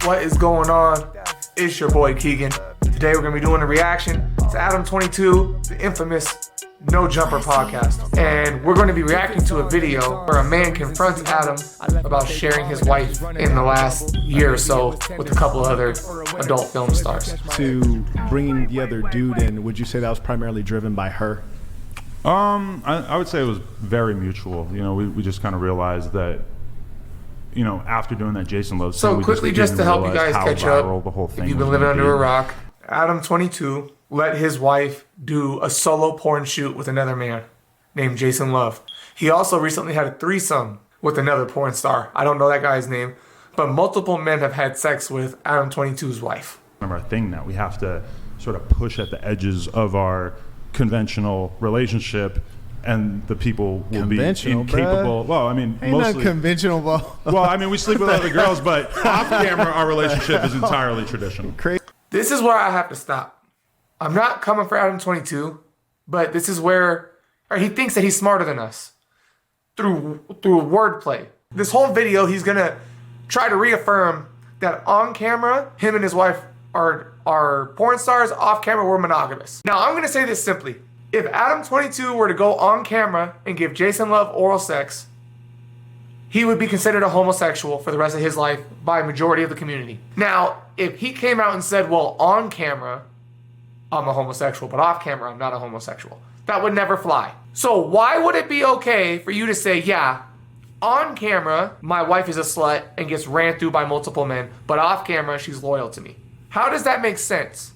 What is going on? It's your boy Keegan. Today we're going to be doing a reaction to Adam 22, the infamous No Jumper podcast. And we're going to be reacting to a video where a man confronts Adam about sharing his wife in the last year or so with a couple of other adult film stars. To bringing the other dude in, would you say that was primarily driven by her? I would say it was very mutual. You know, we just kind of realized that, you know, after doing that Jason Love So scene, quickly, just to help you guys catch up, the whole thing if you've been living under a rock, Adam 22 let his wife do a solo porn shoot with another man named Jason Love. He also recently had a threesome with another porn star. I don't know that guy's name, but multiple men have had sex with Adam 22's wife. Remember, our thing that we have to sort of push at the edges of our conventional relationship, and the people will be incapable. Bruh. Well, I mean, Ain't mostly not conventional. well, I mean, we sleep with other girls, but off camera, our relationship is entirely traditional. Crazy. This is where I have to stop. I'm not coming for Adam 22, but this is where he thinks that he's smarter than us through wordplay. This whole video, he's gonna try to reaffirm that on camera, him and his wife are porn stars. Off camera, we're monogamous. Now, I'm gonna say this simply. If Adam 22 were to go on camera and give Jason Love oral sex, he would be considered a homosexual for the rest of his life by a majority of the community. Now, if he came out and said, well, on camera, I'm a homosexual, but off camera, I'm not a homosexual, that would never fly. So why would it be okay for you to say, yeah, on camera, my wife is a slut and gets ran through by multiple men, but off camera, she's loyal to me? How does that make sense?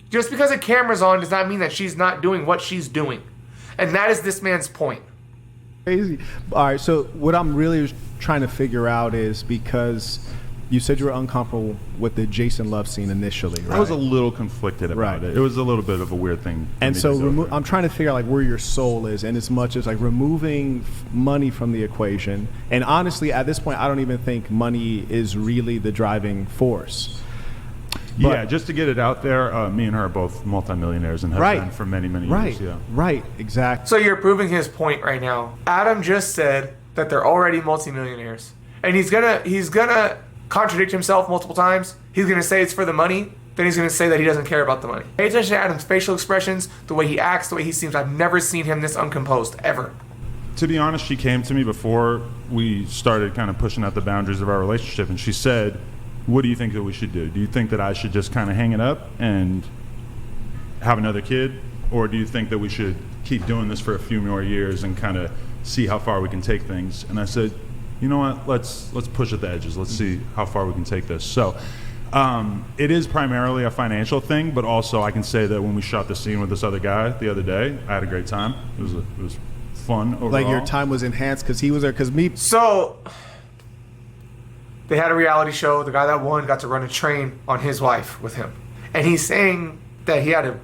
Just because a camera's on does not mean that she's not doing what she's doing. And that is this man's point. Crazy. All right, so what I'm really trying to figure out is, because you said you were uncomfortable with the Jason Love scene initially, right? I was a little conflicted about it. It was a little bit of a weird thing. And so I'm trying to figure out like where your soul is, and as much as like removing money from the equation. And honestly, at this point, I don't even think money is really the driving force. Yeah, just to get it out there, me and her are both multimillionaires and have been for many, many years. Yeah. Right, exactly. So you're proving his point right now. Adam just said that they're already multimillionaires. And he's gonna contradict himself multiple times. He's gonna say it's for the money, then he's gonna say that he doesn't care about the money. Pay attention to Adam's facial expressions, the way he acts, the way he seems. I've never seen him this uncomposed, ever. To be honest, she came to me before we started kind of pushing out the boundaries of our relationship, and she said, what do you think that we should do? Do you think that I should just kind of hang it up and have another kid? Or do you think that we should keep doing this for a few more years and kind of see how far we can take things? And I said, you know what, let's push at the edges. Let's see how far we can take this. So it is primarily a financial thing, but also I can say that when we shot the scene with this other guy the other day, I had a great time. It was fun overall. Like your time was enhanced because he was there, because me. So they had a reality show. The guy that won got to run a train on his wife with him. And he's saying that he had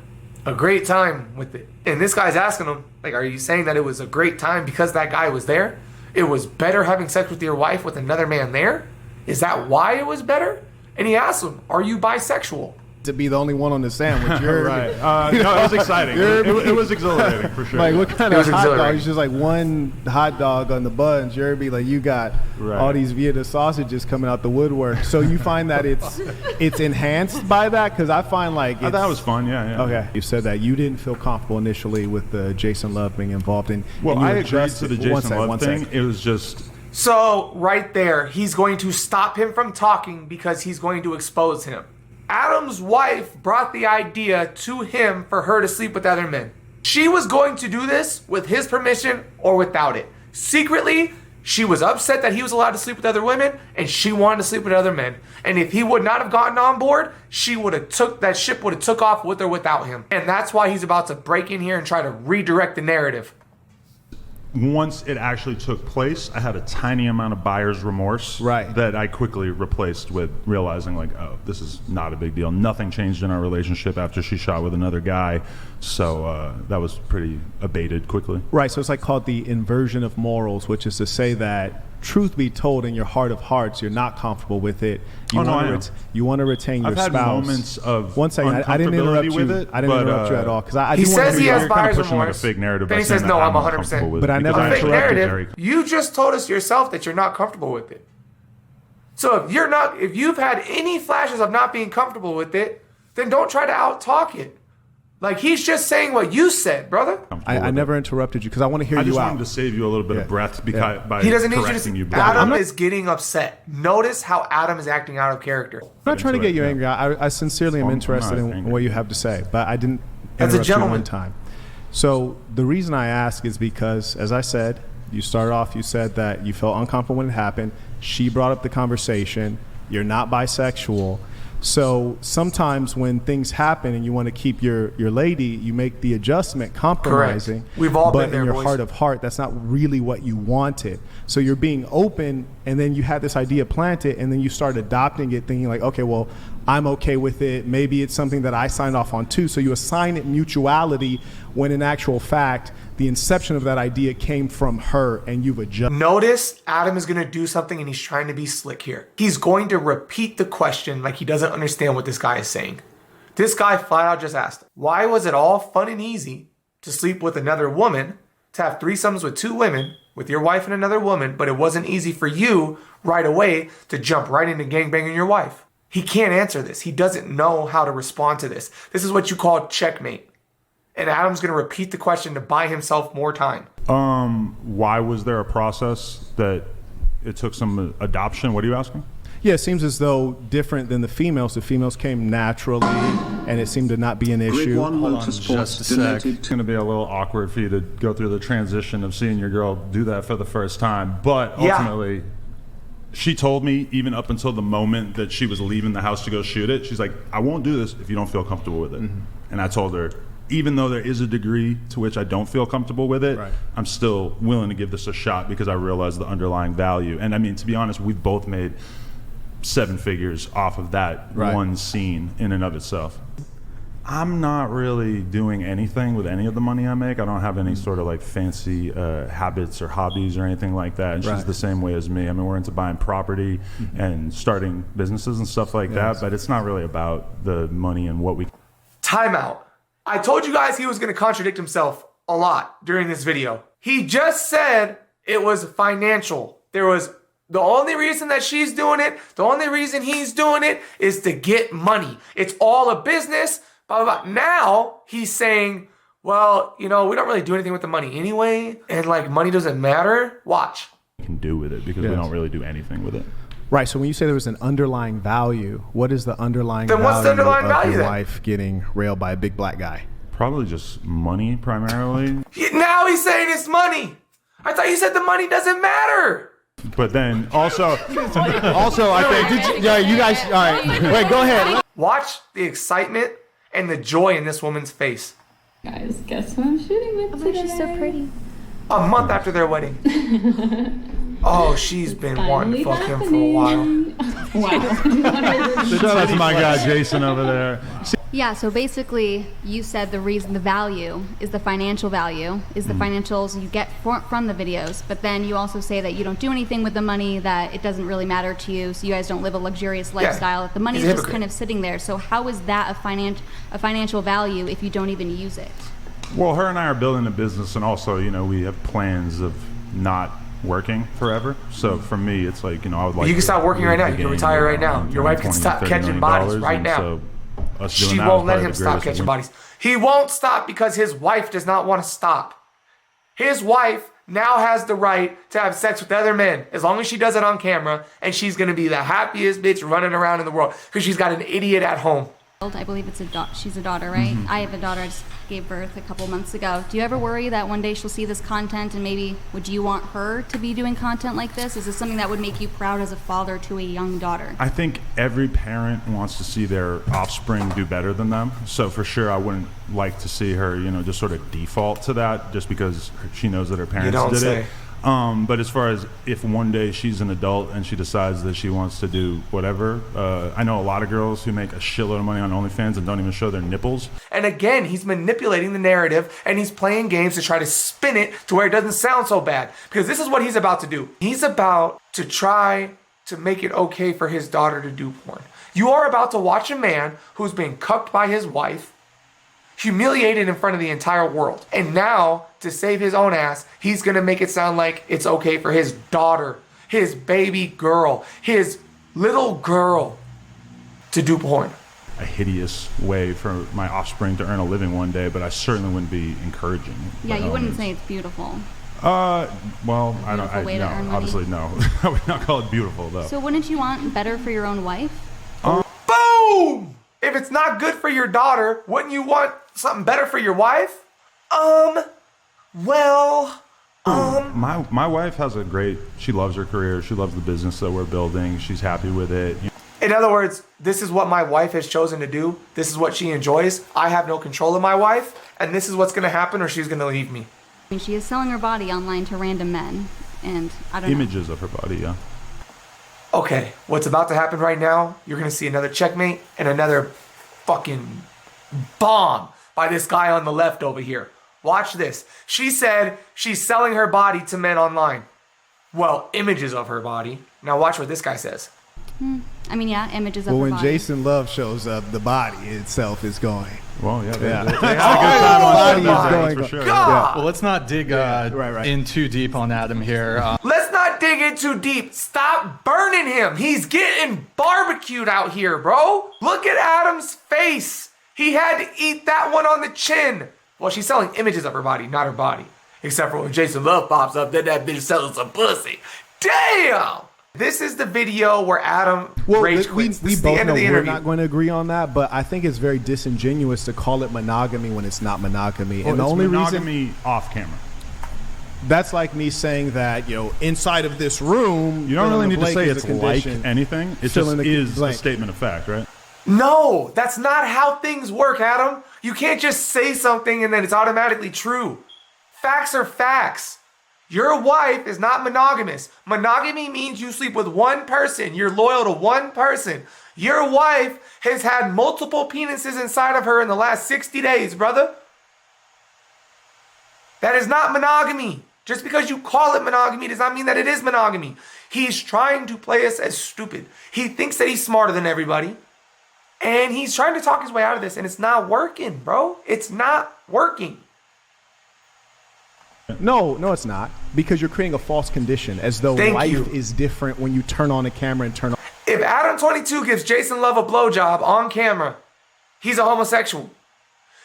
a great time with it. And this guy's asking him, like, are you saying that it was a great time because that guy was there? It was better having sex with your wife with another man there? Is that why it was better? And he asks him, are you bisexual? To be the only one on the sandwich. Right. No, it was exciting. It was exhilarating for sure. Like, what kind of hot dog? It's just like one hot dog on the buns. Jeremy, like, you got all these Vienna sausages coming out the woodwork. So you find that it's enhanced by that? Because I find like I thought it was fun. Yeah. Okay. You said that you didn't feel comfortable initially with the Jason Love being involved in. Well, I agreed to the Jason Love thing. It was just. So right there, he's going to stop him from talking because he's going to expose him. Adam's wife brought the idea to him for her to sleep with other men. She was going to do this with his permission or without it. Secretly, she was upset that he was allowed to sleep with other women, and she wanted to sleep with other men. And if he would not have gotten on board, that ship would have took off with or without him. And that's why he's about to break in here and try to redirect the narrative. Once it actually took place, I had a tiny amount of buyer's remorse that I quickly replaced with realizing, like, oh, this is not a big deal. Nothing changed in our relationship after she shot with another guy. So that was pretty abated quickly. Right. So it's like called the inversion of morals, which is to say that, truth be told, in your heart of hearts, you're not comfortable with it. You want to retain your spouse. I've had moments of one second. I didn't interrupt you. I didn't interrupt you at all, because he says he has buyer's remorse. remorse. Like a fake narrative. Then he says, "No, I'm 100%." But I never interrupted. Fake narrative. You just told us yourself that you're not comfortable with it. So if you've had any flashes of not being comfortable with it, then don't try to out-talk it. Like, he's just saying what you said, brother. I never interrupted you because I want to hear I you just out. wanted to save you a little bit of breath by He doesn't need you correcting to. you. Adam is getting upset. Notice how Adam is acting out of character. I'm not trying to get you angry. I sincerely am I'm interested not in angry. what you have to say, but I didn't As a interrupt you gentleman. one time. So the reason I ask is because, as I said, you started off, you said that you felt uncomfortable when it happened. She brought up the conversation. You're not bisexual. So sometimes when things happen and you want to keep your lady, you make the adjustment, compromising. Correct. We've all but been there, in your boys. heart of heart, that's not really what you wanted. So you're being open, and then you had this idea planted, and then you start adopting it, thinking like, okay, well, I'm okay with it. Maybe it's something that I signed off on too. So you assign it mutuality when in actual fact, the inception of that idea came from her, and you've adjusted. Notice Adam is going to do something and he's trying to be slick here. He's going to repeat the question like he doesn't understand what this guy is saying. This guy flat out just asked, why was it all fun and easy to sleep with another woman, to have threesomes with two women, with your wife and another woman, but it wasn't easy for you right away to jump right into gangbanging your wife? He can't answer this. He doesn't know how to respond to this. This is what you call checkmate. And Adam's going to repeat the question to buy himself more time. Why was there a process that it took some adoption? What are you asking? Yeah, it seems as though different than the females came naturally, and it seemed to not be an issue. Just a sec. It's going to be a little awkward for you to go through the transition of seeing your girl do that for the first time. But ultimately, she told me even up until the moment that she was leaving the house to go shoot it, she's like, I won't do this if you don't feel comfortable with it. And I told her, even though there is a degree to which I don't feel comfortable with it, I'm still willing to give this a shot because I realize the underlying value. And I mean, to be honest, we've both made 7 figures off of that one scene in and of itself. I'm not really doing anything with any of the money I make. I don't have any sort of like fancy habits or hobbies or anything like that. And she's the same way as me. I mean, we're into buying property and starting businesses and stuff like that, but it's not really about the money and what we... Timeout. I told you guys he was going to contradict himself a lot during this video. He just said it was financial. The only reason that she's doing it, the only reason he's doing it is to get money. It's all a business, blah, blah, blah. Now he's saying, well, we don't really do anything with the money anyway, and like money doesn't matter. Watch. can do with it because we don't really do anything with it. Right. So when you say there was an underlying value, what is the underlying Then value what's the underlying of value your then? wife getting railed by a big black guy? Probably just money primarily. Now he's saying it's money. I thought you said the money doesn't matter. But then also, I think, you guys, all right, wait, go ahead. Watch the excitement and the joy in this woman's face. Guys, guess who I'm shooting with today? She's so pretty. A month after their wedding. Oh, she's been wanting to fuck him for a while. Wow. shout out to my guy Jason over there. Yeah, so basically you said the reason, the value is the financial value, is the financials you get from the videos, but then you also say that you don't do anything with the money, that it doesn't really matter to you, so you guys don't live a luxurious lifestyle, that the money's He's a just hypocrite. kind of sitting there. So how is that a financial value if you don't even use it? Well, her and I are building a business, and also, we have plans of not working forever. So for me, it's like, I would like. You can to stop working right leave now. the You can game retire with right now. around Your wife can $20, stop $30 catching million, bodies right and now. so us doing She that won't was let probably him the stop greatest catching win. bodies. He won't stop because his wife does not want to stop. His wife now has the right to have sex with other men as long as she does it on camera, and she's going to be the happiest bitch running around in the world because she's got an idiot at home. I believe it's she's a daughter, right? I have a daughter. I just gave birth a couple months ago. Do you ever worry that one day she'll see this content and maybe would you want her to be doing content like this? Is this something that would make you proud as a father to a young daughter? I think every parent wants to see their offspring do better than them. So for sure, I wouldn't like to see her, just sort of default to that just because she knows that her parents don't did say. it. But as far as if one day she's an adult and she decides that she wants to do whatever, I know a lot of girls who make a shitload of money on OnlyFans and don't even show their nipples. And again, he's manipulating the narrative and he's playing games to try to spin it to where it doesn't sound so bad. Because this is what he's about to do. He's about to try to make it okay for his daughter to do porn. You are about to watch a man who's being cucked by his wife, humiliated in front of the entire world. And now, to save his own ass, he's gonna make it sound like it's okay for his daughter, his baby girl, his little girl to do porn. A hideous way for my offspring to earn a living one day, but I certainly wouldn't be encouraging it. Yeah, by you no wouldn't means. say it's beautiful. Well, I don't. Beautiful way to No, earn money. obviously no. I would not call it beautiful though. So wouldn't you want better for your own wife? Boom! If it's not good for your daughter, wouldn't you want something better for your wife? Well, My wife has a great. She loves her career. She loves the business that we're building. She's happy with it. in other words, this is what my wife has chosen to do. This is what she enjoys. I have no control of my wife, and this is what's going to happen or she's going to leave me. I mean, she is selling her body online to random men, and I don't know. Images of her body. Yeah. Okay, what's about to happen right now, you're going to see another checkmate and another fucking bomb by this guy on the left over here. Watch this. She said she's selling her body to men online. Well, images of her body. Now watch what this guy says. I mean, yeah, images of Well, her when body. Jason Love shows up, the body itself is going. Well, yeah. Yeah. They had a good time on Body set, is that's going. for sure. God! Well, let's not dig right. in too deep on Adam here. Let's not dig in too deep. Stop burning him. He's getting barbecued out here, bro. Look at Adam's face. He had to eat that one on the chin. Well, she's selling images of her body, not her body. Except for when Jason Love pops up, then that bitch selling some pussy. Damn! This is the video where Adam rage quits. we This is the both end know of the we're interview. not going to agree on that, but I think it's very disingenuous to call it monogamy when it's not monogamy. Well, and the it's only reason monogamy off camera. that's like me saying that, inside of this room, You don't really fill in need the to say blank it's is a like condition. anything. It Fill just in the is a blank. statement of fact, right? No, that's not how things work, Adam. You can't just say something and then it's automatically true. Facts are facts. Your wife is not monogamous. Monogamy means you sleep with one person. You're loyal to one person. Your wife has had multiple penises inside of her in the last 60 days, brother. That is not monogamy. Just because you call it monogamy does not mean that it is monogamy. He's trying to play us as stupid. He thinks that he's smarter than everybody. And he's trying to talk his way out of this, and it's not working, bro. It's not working. No, it's not. Because you're creating a false condition as though Thank life you. is different when you turn on a camera and turn on. If Adam 22 gives Jason Love a blowjob on camera, he's a homosexual.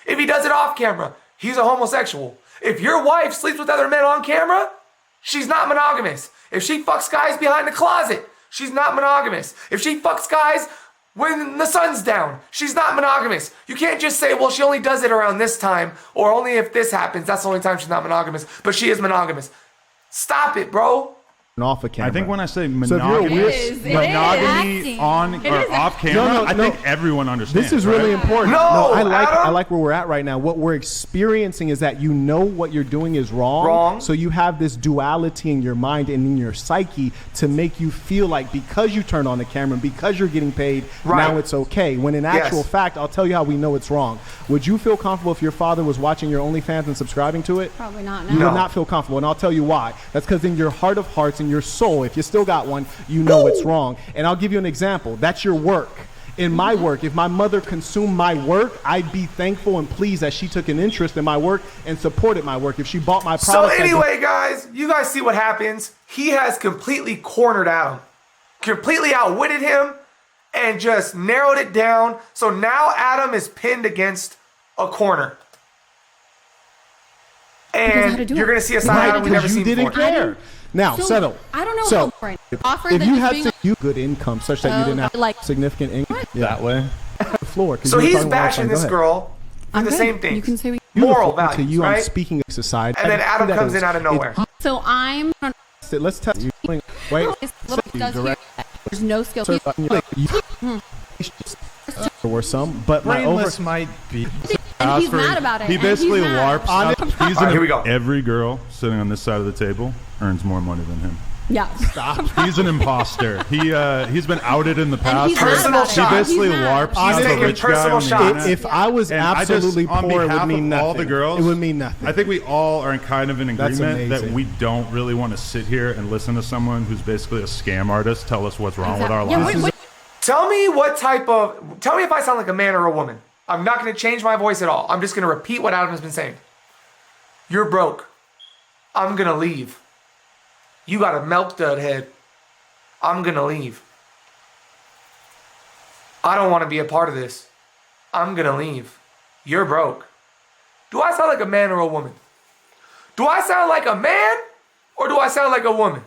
If he does it off camera, he's a homosexual. If your wife sleeps with other men on camera, she's not monogamous. If she fucks guys behind the closet, she's not monogamous. If she fucks guys when the sun's down, she's not monogamous. You can't just say, well, she only does it around this time, or only if this happens, that's the only time she's not monogamous, but she is monogamous. Stop it, bro. Off a camera. I think when I say So if you're a monogamy, weird- monogamy on or off camera, I think everyone understands. This is really right? important. No, I Adam. like where we're at right now. What we're experiencing is that you know what you're doing is wrong. Wrong. So you have this duality in your mind and in your psyche to make you feel like because you turn on the camera and because you're getting paid, Right. now it's okay. When in actual Yes. fact, I'll tell you how we know it's wrong. Would you feel comfortable if your father was watching your OnlyFans and subscribing to it? Probably not You now. would not feel comfortable, and I'll tell you why. That's because in your heart of hearts and your soul, if you still got one, you know it's wrong. And I'll give you an example. That's your work. In my work, if my mother consumed my work, I'd be thankful and pleased that she took an interest in my work and supported my work. If she bought my So product, anyway, guys, you guys see what happens. He has completely cornered Adam, completely outwitted him, and just narrowed it down. So now Adam is pinned against a corner. how to And do you're it. going to see a side of Adam we've never because you seen didn't before. care. Now, So, settle. I don't know So, how right now. Offer if than you just had being to, you good income such that you didn't have like- significant income that way. the floor. 'cause So you were he's talking about bashing Go this ahead. girl for I'm the good. same thing. You can say Moral Beautiful. To values, you, I'm right? speaking of society. And then Adam That comes is- in out of nowhere. so. I'm Let's test you. Wait. It's little does direct- here. There's no skill. So, there were some, but my over. Brainless might be. And he's mad about it. He and basically he's mad. LARPs. He's All right, here we go. Every girl sitting on this side of the table earns more money than him. Yeah. He's an imposter. He's been outed in the past. he's mad Personal about it. He shots. basically He's mad. LARPs He's as a taking rich guy personal on the shots. internet. If I was And I just, absolutely on poor, it behalf would mean of nothing. all the girls, It would mean nothing. I think we all are kind of in That's agreement that amazing. we don't really want to sit here and listen to someone who's basically a scam artist tell us what's wrong with our Yeah, lives. wait. Tell me if I sound like a man or a woman. I'm not going to change my voice at all. I'm just going to repeat what Adam has been saying. You're broke. I'm going to leave. You got a milk dud head. I'm going to leave. I don't want to be a part of this. I'm gonna leave. You're broke. Do I sound like a man or a woman? Do I sound like a man or do I sound like a woman?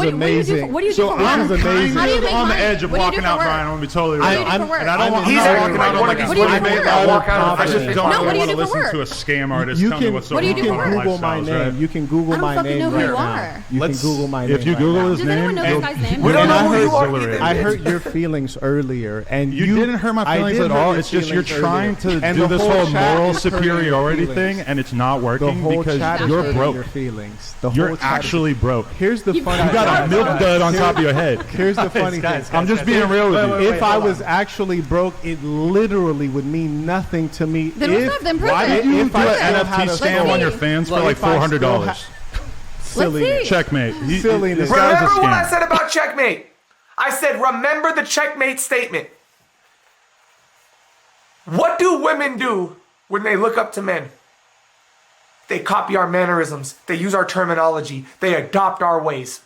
Amazing. What do you do for I'm work? kind How do you of make on the money? edge of What do you do walking for out, work? Brian. I'm gonna be totally What do real. you do for work? And I don't want. He's I'm not acting like one of these What do you do women for that work? walk out. I just don't No, what do you want to do for listen work? to a scam artist You tell me can, what's so What do you wrong do you with for can our Google my lifestyles, name. right? You can Google I don't my fucking name know who right you now. are. You can Let's- Google my name. If you right Google now. his Does anyone name, know this guy's name? We don't And know I who you are exhilarating. either. I hurt your feelings earlier, and You didn't hurt my I feelings did at hurt all. your It's just you're feelings trying earlier. to And do the this whole whole chat moral is hurting your superiority feelings. thing, and it's not The working whole because chat is you're hurting broke. your feelings. The You're whole chat is- actually broke. Here's the funny. You got a milk dud on top of your head. Here's the funny thing. I'm just being real with you. If I was actually broke, it literally would mean nothing to me. Then what's up? Then prove Why it. did you If do I an still had NFT a scam soul. on your fans for Look, like if I still $400? had- Silliness. Checkmate. Silliness. This guy's a Remember what I scam. said about checkmate? I said, remember the checkmate statement. What do women do when they look up to men? They copy our mannerisms. They use our terminology. They adopt our ways.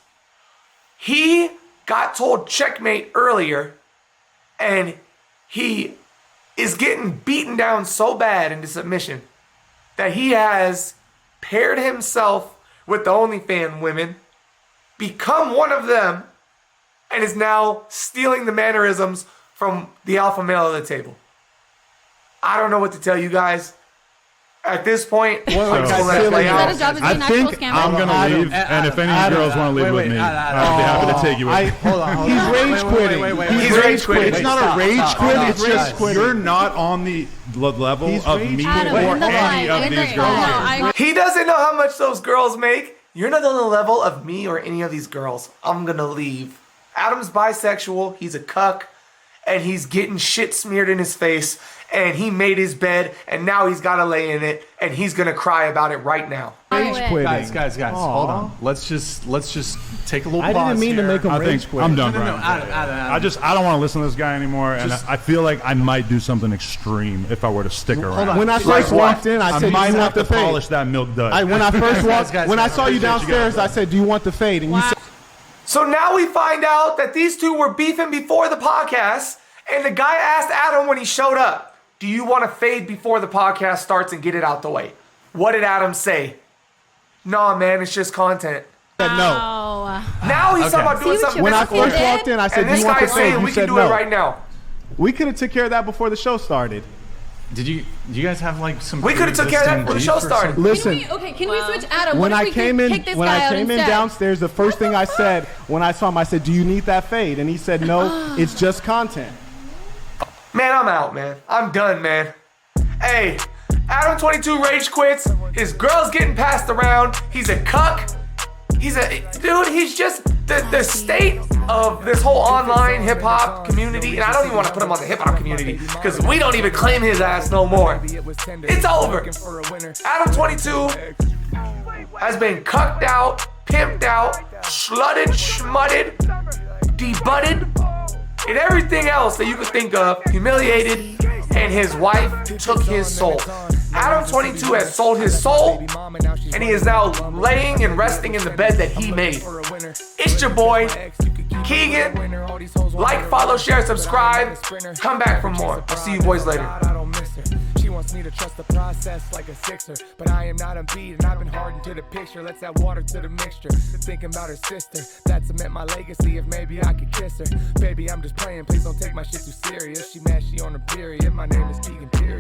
He got told checkmate earlier, and he is getting beaten down so bad into submission that he has paired himself with the OnlyFans women, become one of them, and is now stealing the mannerisms from the alpha male at the table. I don't know what to tell you guys. At this point, I'm just gonna let it play Is that out. his job as I an actual think scammer? I'm gonna Adam, leave, and if any Adam, girls want to leave with me, I'd be happy to take you with me. Hold on. He's rage quitting. He's rage quitting. It's not a rage quit. stop. It's just quitting. you're not on the level He's of rage me Adam, or in the any line. of I these agree. girls. No, here. I agree. He doesn't know how much those girls make. You're not on the level of me or any of these girls. I'm gonna leave. Adam's bisexual. He's a cuck. And he's getting shit smeared in his face. And he made his bed. And now he's gotta lay in it. And he's gonna cry about it right now. Rage quitting. Guys, Aw. hold on. Let's just take a little I pause didn't mean to here. make him I rage think quit. I'm done, No, Brian. Adam. I don't want to listen to this guy anymore, and Just- I feel like I might do something extreme if I were to stick around. When I first walked in, I I said, might "Do you have want to the polish fade?" that milk dud. When I first walked, guys, when I guys, saw you appreciate you downstairs, guys. I said, "Do you want the fade?" And you said, So now we find out that these two were beefing before the podcast. And the guy asked Adam when he showed up, do you want to fade before the podcast starts and get it out the way? What did Adam say? Nah, man, it's just content. "No." Oh. Now he's talking about doing See what something you When I physical. first walked in, I said, And "Do this you want guy the is fade?" saying You we can said do no. it right now. We could have took care of that before the show started. Do you guys have like some? We coulda took care of that before the show started. Listen, Can we switch Adam? when What if I we came kick in, this when guy I out came in instead? downstairs, the first thing I said when I saw him, I said, "Do you need that fade?" And he said, "No, it's just content." Man, I'm out, man. I'm done, man. Hey, Adam 22 rage quits. His girl's getting passed around. He's a cuck. He's just the state of this whole online hip hop community. And I don't even want to put him on the hip hop community because we don't even claim his ass no more. It's over. Adam 22 has been cucked out, pimped out, slutted, schmutted, debutted, and everything else that you could think of, humiliated, and his wife took his soul. Adam 22 has sold his soul, and he is now laying and resting in the bed that he made. It's your boy, Keegan. Like, follow, share, subscribe. Come back for more. I'll see you boys later. She wants me to trust the process like a Sixer, but I am not a beat and I've been hardened to the picture. Let's add water to the mixture. Thinking about her sister, that cement my legacy. If maybe I could kiss her, baby, I'm just playing. Please don't take my shit too serious. She mad, she on her period. My name is Keegan, period.